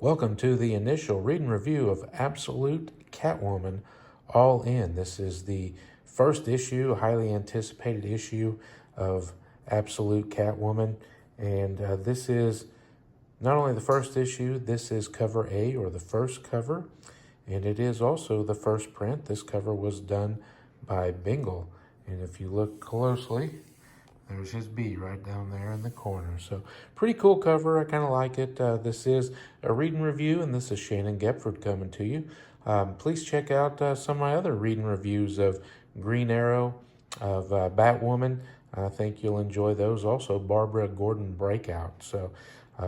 Welcome to the initial read and review of Absolute Catwoman All In. This is the first issue, a highly anticipated issue of Absolute Catwoman. And this is not only the first issue, this is cover A, or the first cover. And it is also the first print. This cover was done by Bingle. And if you look closely, there's his B right down there in the corner. So pretty cool cover. I kind of like it. This is a read and review, and this is Shannon Gepford coming to you. Please check out some of my other read and reviews of Green Arrow, of Batwoman. I think you'll enjoy those. Also, Gordon Breakout. So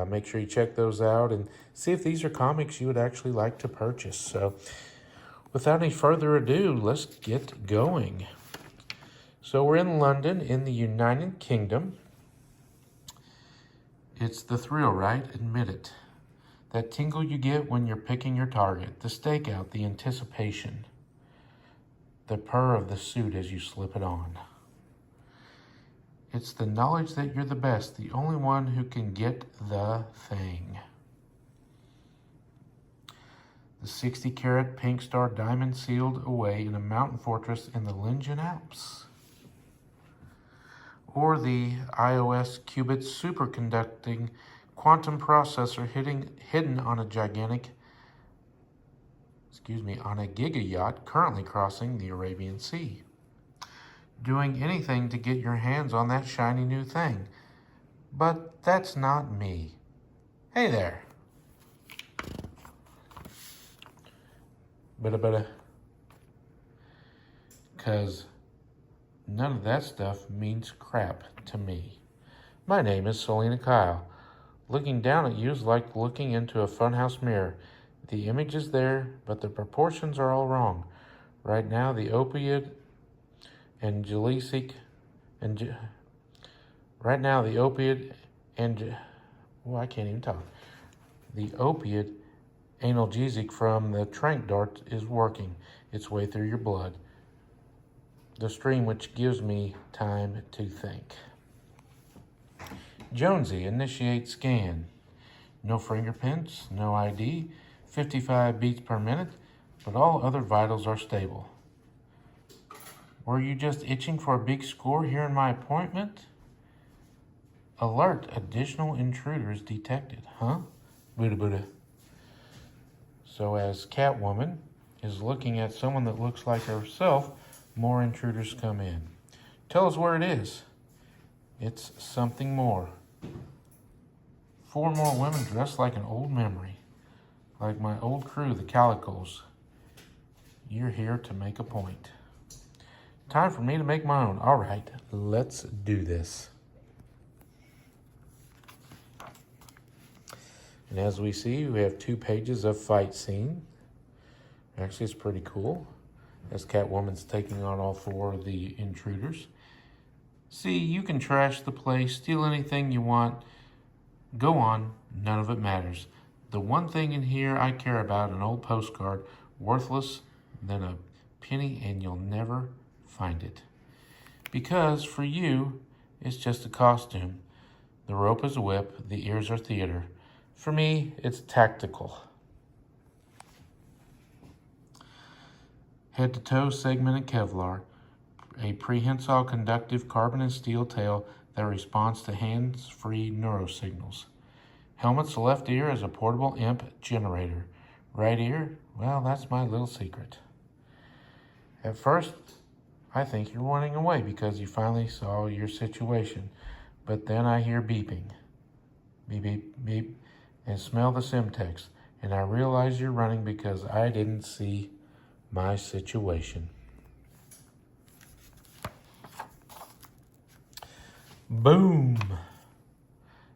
make sure you check those out and see if these are comics you would actually like to purchase. So without any further ado, let's get going. So we're in London, in the United Kingdom. It's the thrill, right? Admit it. That tingle you get when you're picking your target, the stakeout, the anticipation, the purr of the suit as you slip it on. It's the knowledge that you're the best, the only one who can get the thing. The 60-carat pink star diamond sealed away in a mountain fortress in the Lyngin Alps. Or the iOS qubit superconducting quantum processor hidden on a giga yacht currently crossing the Arabian Sea. Doing anything to get your hands on that shiny new thing. But that's not me. Hey there. Because none of that stuff means crap to me. My name is Selina Kyle. Looking down at you is like looking into a funhouse mirror. The image is there, but the proportions are all wrong. Right now, the opiate analgesic from the trank dart is working its way through your blood. The stream which gives me time to think. Jonesy, initiate scan. No fingerprints, no ID, 55 beats per minute, but all other vitals are stable. Were you just itching for a big score here in my appointment? Alert, additional intruders detected, huh? Buddha. So as Catwoman is looking at someone that looks like herself, more intruders come in. Tell us where it is. It's something more. 4 more women dressed like an old memory. Like my old crew, the Calicos. You're here to make a point. Time for me to make my own. All right, let's do this. And as we see, we have 2 pages of fight scene. Actually, it's pretty cool. As Catwoman's taking on all 4 of the intruders. See, you can trash the place, steal anything you want. Go on, none of it matters. The one thing in here I care about, an old postcard, worthless than a penny, and you'll never find it. Because for you, it's just a costume. The rope is a whip, the ears are theater. For me, it's tactical. Head-to-toe segmented Kevlar, a prehensile conductive carbon and steel tail that responds to hands-free neurosignals. Helmet's left ear is a portable imp generator. Right ear, well, that's my little secret. At first, I think you're running away because you finally saw your situation. But then I hear beeping. Beep, beep, beep, and smell the Simtex. And I realize you're running because I didn't see my situation. Boom!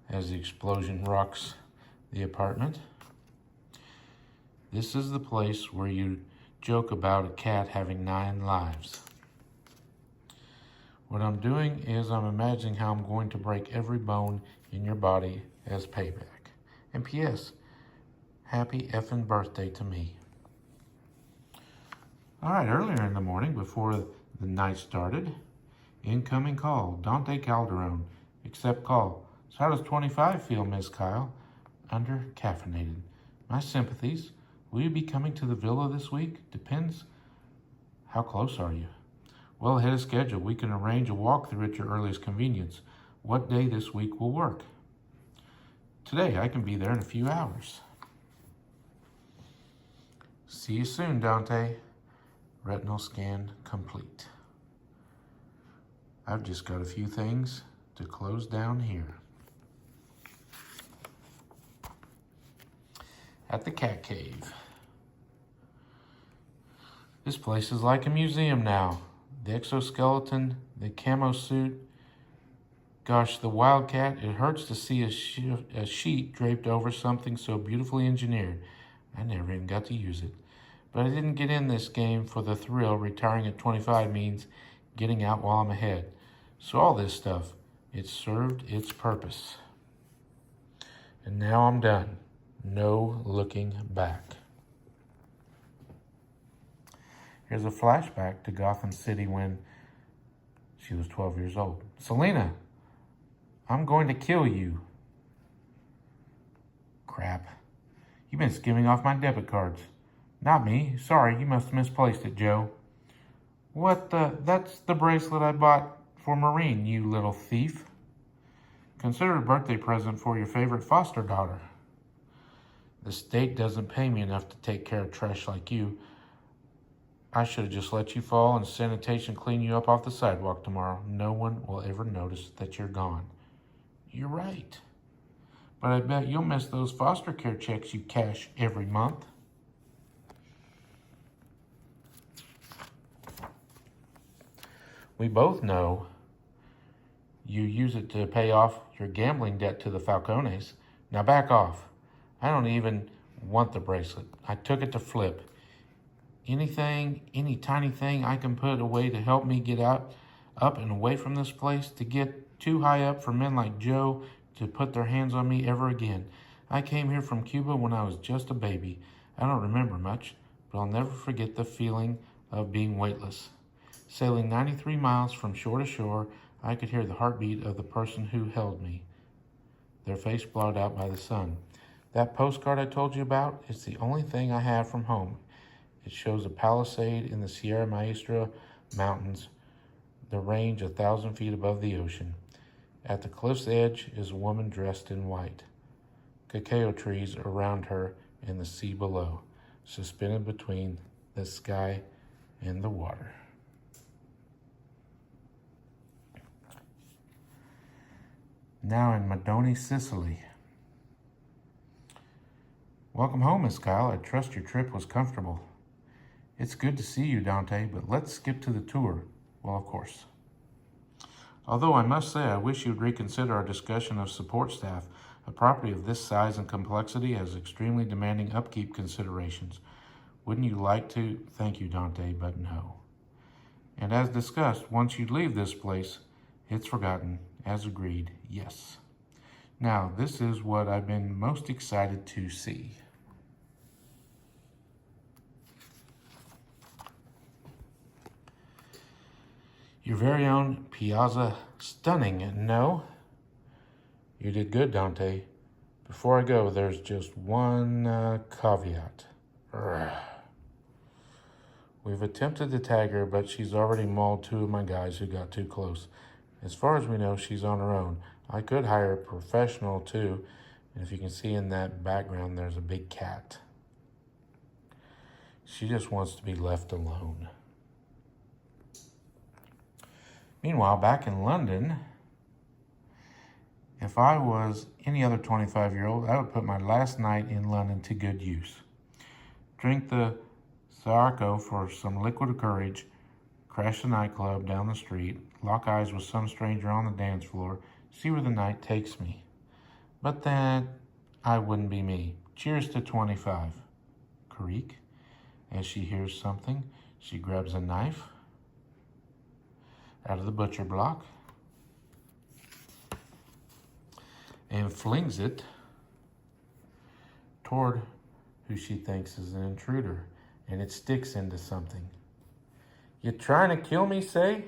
As the explosion rocks the apartment. This is the place where you joke about a cat having 9 lives. What I'm doing is I'm imagining how I'm going to break every bone in your body as payback. And P.S. Happy effing birthday to me. All right, earlier in the morning, before the night started, incoming call, Dante Calderon, accept call. So how does 25 feel, Miss Kyle? Under caffeinated. My sympathies. Will you be coming to the villa this week? Depends. How close are you? Well ahead of schedule. We can arrange a walkthrough at your earliest convenience. What day this week will work? Today. I can be there in a few hours. See you soon, Dante. Retinal scan complete. I've just got a few things to close down here. At the cat cave. This place is like a museum now. The exoskeleton, the camo suit. Gosh, the wildcat. It hurts to see a sheet draped over something so beautifully engineered. I never even got to use it. But I didn't get in this game for the thrill. Retiring at 25 means getting out while I'm ahead. So all this stuff, it served its purpose. And now I'm done. No looking back. Here's a flashback to Gotham City when she was 12 years old. Selina, I'm going to kill you. Crap. You've been skimming off my debit cards. Not me. Sorry, you must have misplaced it, Joe. What the? That's the bracelet I bought for Maureen, you little thief. Consider it a birthday present for your favorite foster daughter. The state doesn't pay me enough to take care of trash like you. I should have just let you fall and sanitation clean you up off the sidewalk tomorrow. No one will ever notice that you're gone. You're right. But I bet you'll miss those foster care checks you cash every month. We both know you use it to pay off your gambling debt to the Falcones. Now back off. I don't even want the bracelet. I took it to flip. Anything, any tiny thing I can put away to help me get out, up and away from this place, to get too high up for men like Joe to put their hands on me ever again. I came here from Cuba when I was just a baby. I don't remember much, but I'll never forget the feeling of being weightless. Sailing 93 miles from shore to shore, I could hear the heartbeat of the person who held me, their face blotted out by the sun. That postcard I told you about is the only thing I have from home. It shows a palisade in the Sierra Maestra Mountains, the range 1,000 feet above the ocean. At the cliff's edge is a woman dressed in white. Cacao trees around her and the sea below, suspended between the sky and the water. Now in Madoni, Sicily. Welcome home, Miss Kyle. I trust your trip was comfortable. It's good to see you, Dante, but let's skip to the tour. Well, of course. Although I must say I wish you'd reconsider our discussion of support staff. A property of this size and complexity has extremely demanding upkeep considerations. Wouldn't you like to? Thank you, Dante, but no. And as discussed, once you leave this place, it's forgotten. As agreed, yes. Now, this is what I've been most excited to see. Your very own Piazza. Stunning, no? You did good, Dante. Before I go, there's just one caveat. We've attempted to tag her, but she's already mauled 2 of my guys who got too close. As far as we know, she's on her own. I could hire a professional, too. And if you can see in that background, there's a big cat. She just wants to be left alone. Meanwhile, back in London, if I was any other 25-year-old, I would put my last night in London to good use. Drink the Sarco for some liquid courage, crash the nightclub down the street, lock eyes with some stranger on the dance floor, see where the night takes me. But that I wouldn't be me. Cheers to 25. Creak. As she hears something, she grabs a knife out of the butcher block and flings it toward who she thinks is an intruder, and it sticks into something. You trying to kill me, say?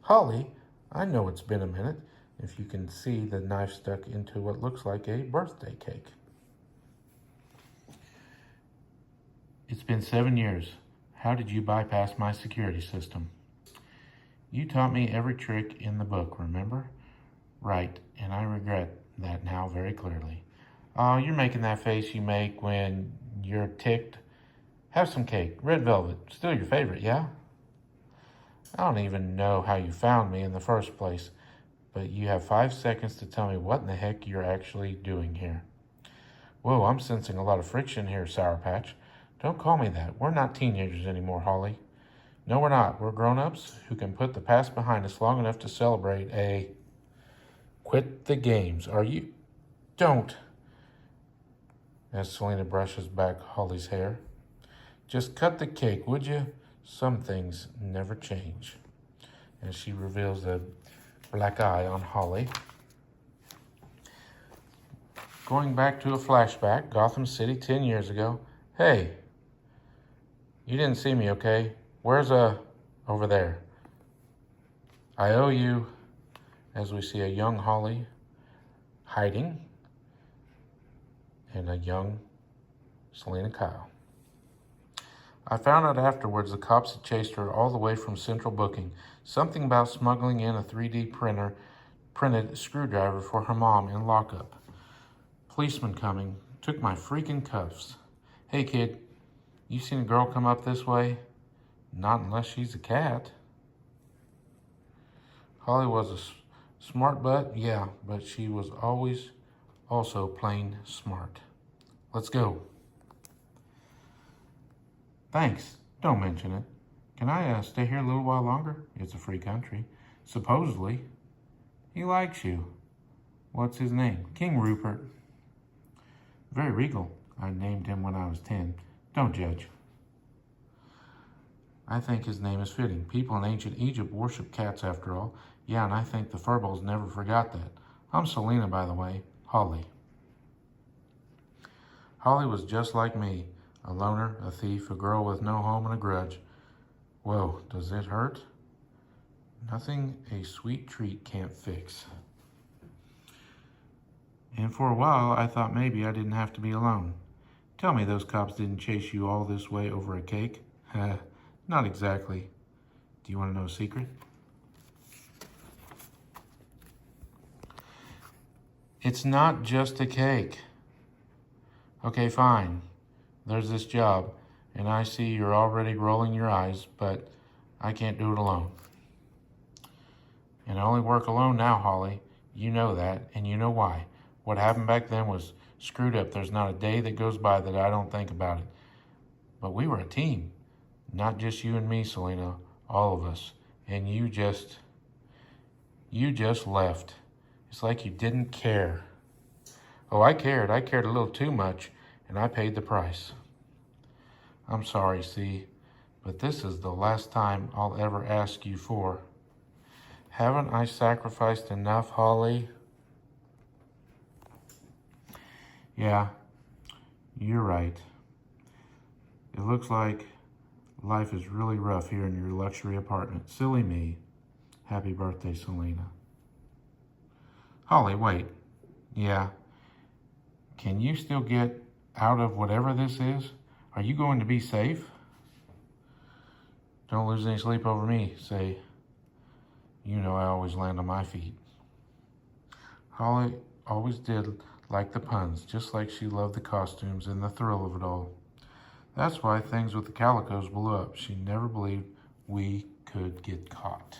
Holly, I know it's been a minute. If you can see the knife stuck into what looks like a birthday cake. It's been 7 years. How did you bypass my security system? You taught me every trick in the book, remember? Right, and I regret that now very clearly. Oh, you're making that face you make when you're ticked. Have some cake, red velvet, still your favorite, yeah? I don't even know how you found me in the first place, but you have 5 seconds to tell me what in the heck you're actually doing here. Whoa, I'm sensing a lot of friction here, Sour Patch. Don't call me that. We're not teenagers anymore, Holly. No, we're not. We're grown-ups who can put the past behind us long enough to celebrate a... Quit the games. Are you... Don't. As Selina brushes back Holly's hair. Just cut the cake, would you? Some things never change. As she reveals a black eye on Holly. Going back to a flashback, Gotham City 10 years ago. Hey, you didn't see me, okay? Where's over there? I owe you, as we see a young Holly hiding and a young Selina Kyle. I found out afterwards the cops had chased her all the way from Central Booking. Something about smuggling in a 3D printed screwdriver for her mom in lockup. Policeman coming, took my freaking cuffs. Hey kid, you seen a girl come up this way? Not unless she's a cat. Holly was a smart butt, yeah, but she was always also plain smart. Let's go. Thanks, don't mention it. Can I stay here a little while longer? It's a free country. Supposedly. He likes you. What's his name? King Rupert. Very regal. I named him when I was 10. Don't judge. I think his name is fitting. People in ancient Egypt worship cats after all. Yeah, and I think the Furballs never forgot that. I'm Selina, by the way. Holly. Holly was just like me. A loner, a thief, a girl with no home and a grudge. Whoa, does it hurt? Nothing a sweet treat can't fix. And for a while, I thought maybe I didn't have to be alone. Tell me those cops didn't chase you all this way over a cake? Not exactly. Do you want to know a secret? It's not just a cake. Okay, fine. There's this job, and I see you're already rolling your eyes, but I can't do it alone. And I only work alone now, Holly. You know that, and you know why. What happened back then was screwed up. There's not a day that goes by that I don't think about it. But we were a team. Not just you and me, Selina. All of us. And you just left. It's like you didn't care. Oh, I cared. I cared a little too much, and I paid the price. I'm sorry, see, but this is the last time I'll ever ask you for. Haven't I sacrificed enough, Holly? Yeah, you're right. It looks like life is really rough here in your luxury apartment. Silly me. Happy birthday, Selina. Holly, wait. Yeah. Can you still get out of whatever this is? Are you going to be safe? Don't lose any sleep over me, say. You know I always land on my feet. Holly always did like the puns, just like she loved the costumes and the thrill of it all. That's why things with the Calicos blew up. She never believed we could get caught.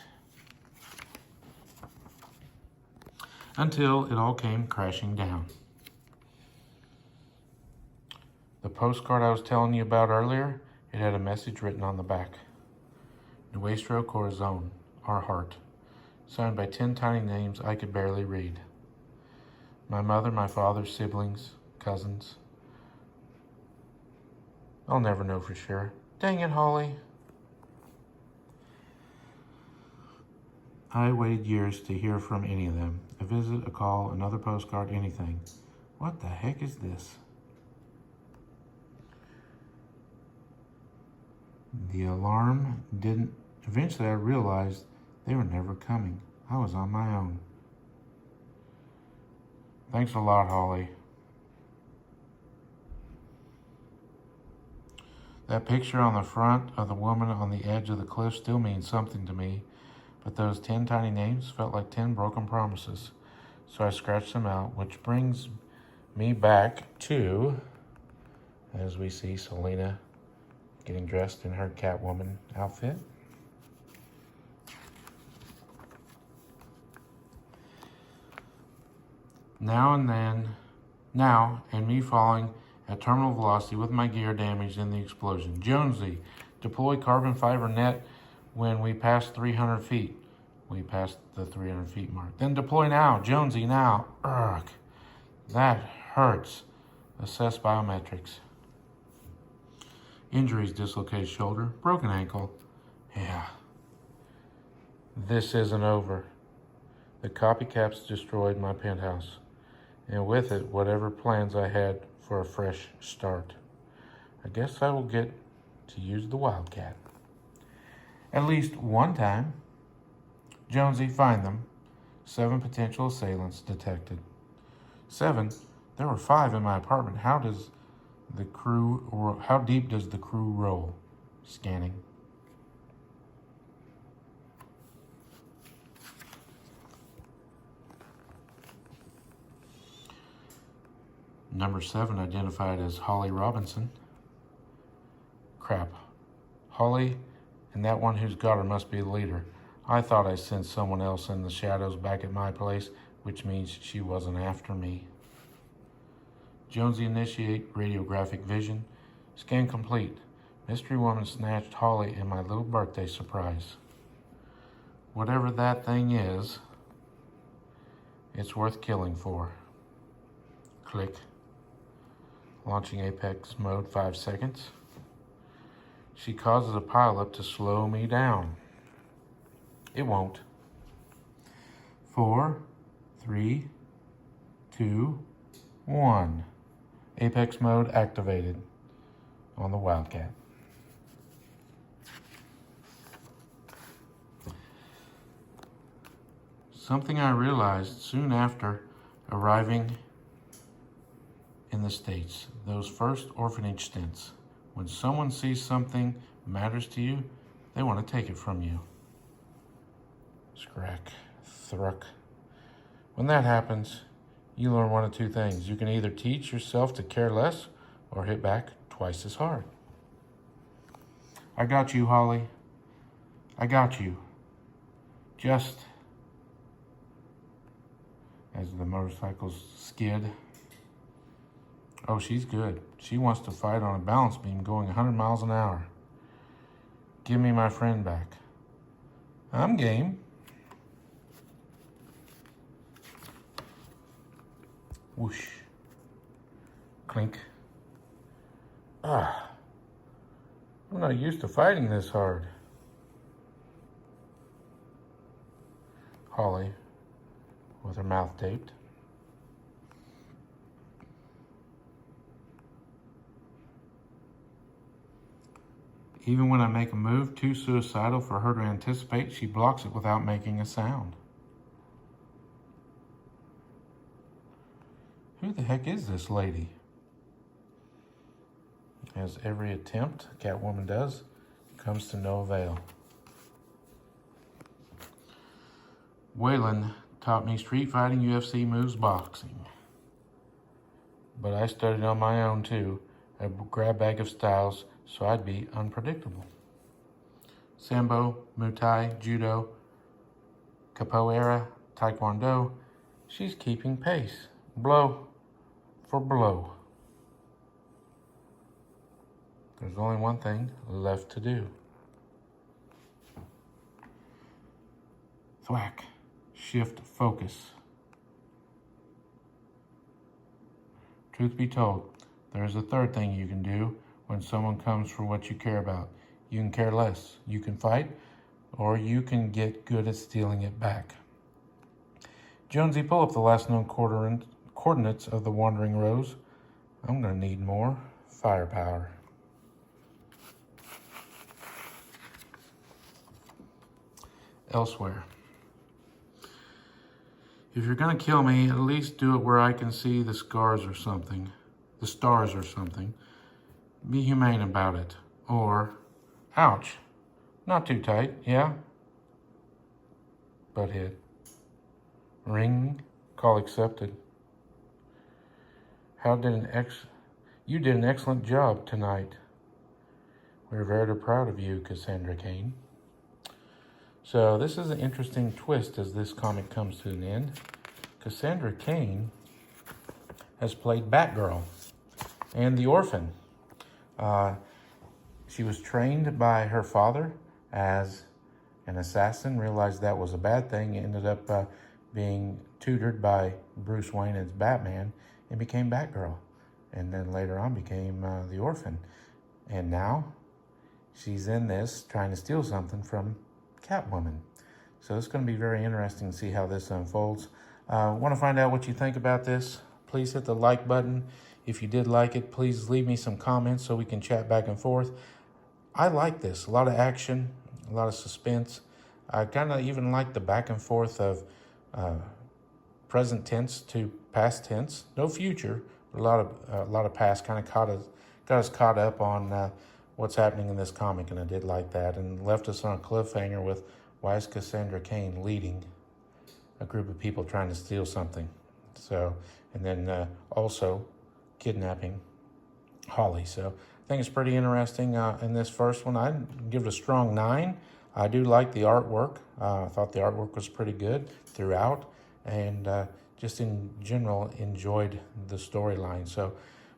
Until it all came crashing down. The postcard I was telling you about earlier, it had a message written on the back. Nuestro Corazon, our heart. Signed by 10 tiny names I could barely read. My mother, my father, siblings, cousins. I'll never know for sure. Dang it, Holly. I waited years to hear from any of them. A visit, a call, another postcard, anything. What the heck is this? The alarm didn't... Eventually I realized they were never coming. I was on my own. Thanks a lot, Holly. That picture on the front of the woman on the edge of the cliff still means something to me, but those 10 tiny names felt like 10 broken promises. So I scratched them out, which brings me back to, as we see Selina getting dressed in her Catwoman outfit. Now and me falling at terminal velocity with my gear damaged in the explosion. Jonesy, deploy carbon fiber net when we pass 300 feet. We passed the 300 feet mark. Then deploy now. Jonesy, now. Ugh, that hurts. Assess biometrics. Injuries, dislocated shoulder, broken ankle. Yeah. This isn't over. The copycats destroyed my penthouse, and with it, whatever plans I had for a fresh start. I guess I will get to use the Wildcat. At least one time. Jonesy, find them. 7 potential assailants detected. 7? There were 5 in my apartment. How deep does the crew roll? Scanning. Number 7 identified as Holly Robinson. Crap. Holly and that one who's got her must be the leader. I thought I sensed someone else in the shadows back at my place, which means she wasn't after me. Jonesy, initiate radiographic vision. Scan complete. Mystery woman snatched Holly in my little birthday surprise. Whatever that thing is, it's worth killing for. Click. Launching Apex mode 5 seconds. She causes a pileup to slow me down. It won't. 4, 3, 2, 1. Apex mode activated on the Wildcat. Something I realized soon after arriving in the States, those first orphanage stints. When someone sees something matters to you, they want to take it from you. Scrack, thruck. When that happens, you learn one of 2 things. You can either teach yourself to care less or hit back twice as hard. I got you, Holly. I got you. Just as the motorcycles skid. Oh, she's good. She wants to fight on a balance beam going 100 miles an hour. Give me my friend back. I'm game. Whoosh. Clink. Ah. I'm not used to fighting this hard. Holly, with her mouth taped. Even when I make a move too suicidal for her to anticipate, she blocks it without making a sound. Who the heck is this lady? As every attempt Catwoman does comes to no avail. Waylon taught me street fighting, UFC moves, boxing. But I studied on my own too, a grab bag of styles, so I'd be unpredictable. Sambo, Muay Thai, Judo, Capoeira, Taekwondo, she's keeping pace, blow for blow. There's only one thing left to do. Thwack, shift focus. Truth be told, there's a third thing you can do when someone comes for what you care about. You can care less. You can fight, or you can get good at stealing it back. Jonesy, pull up the last known coordinates of the Wandering Rose. I'm going to need more firepower. Elsewhere. If you're going to kill me, at least do it where I can see the scars or something. The stars or something. Be humane about it. or ouch, not too tight, yeah? Butthead. Ring, call accepted. You did an excellent job tonight. We're very proud of you, Cassandra Cain. So this is an interesting twist as this comic comes to an end. Cassandra Cain has played Batgirl and the Orphan. She was trained by her father as an assassin, realized that was a bad thing, ended up being tutored by Bruce Wayne as Batman, and became Batgirl. And then later on became the Orphan. And now she's in this trying to steal something from Catwoman. So it's going to be very interesting to see how this unfolds. Want to find out what you think about this? Please hit the like button. If you did like it, please leave me some comments so we can chat back and forth. I like this. A lot of action, a lot of suspense. I kind of even like the back and forth of present tense to past tense. No future, but a lot of past. Kind of got us caught up on what's happening in this comic, and I did like that, and left us on a cliffhanger with why is Cassandra Cain leading a group of people trying to steal something? So, and then also kidnapping Holly. So I think it's pretty interesting. In this first one, I'd give it a strong 9. I do like the artwork. I thought the artwork was pretty good throughout, and just in general enjoyed the storyline. So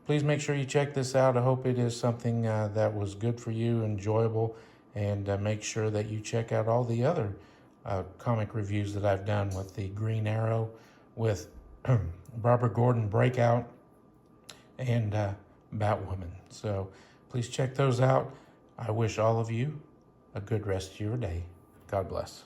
please make sure you check this out. I hope it is something that was good for you, enjoyable, and make sure that you check out all the other comic reviews that I've done with the Green Arrow, with Barbara Gordon Breakout, and Batwoman. So please check those out. I wish all of you a good rest of your day. God bless.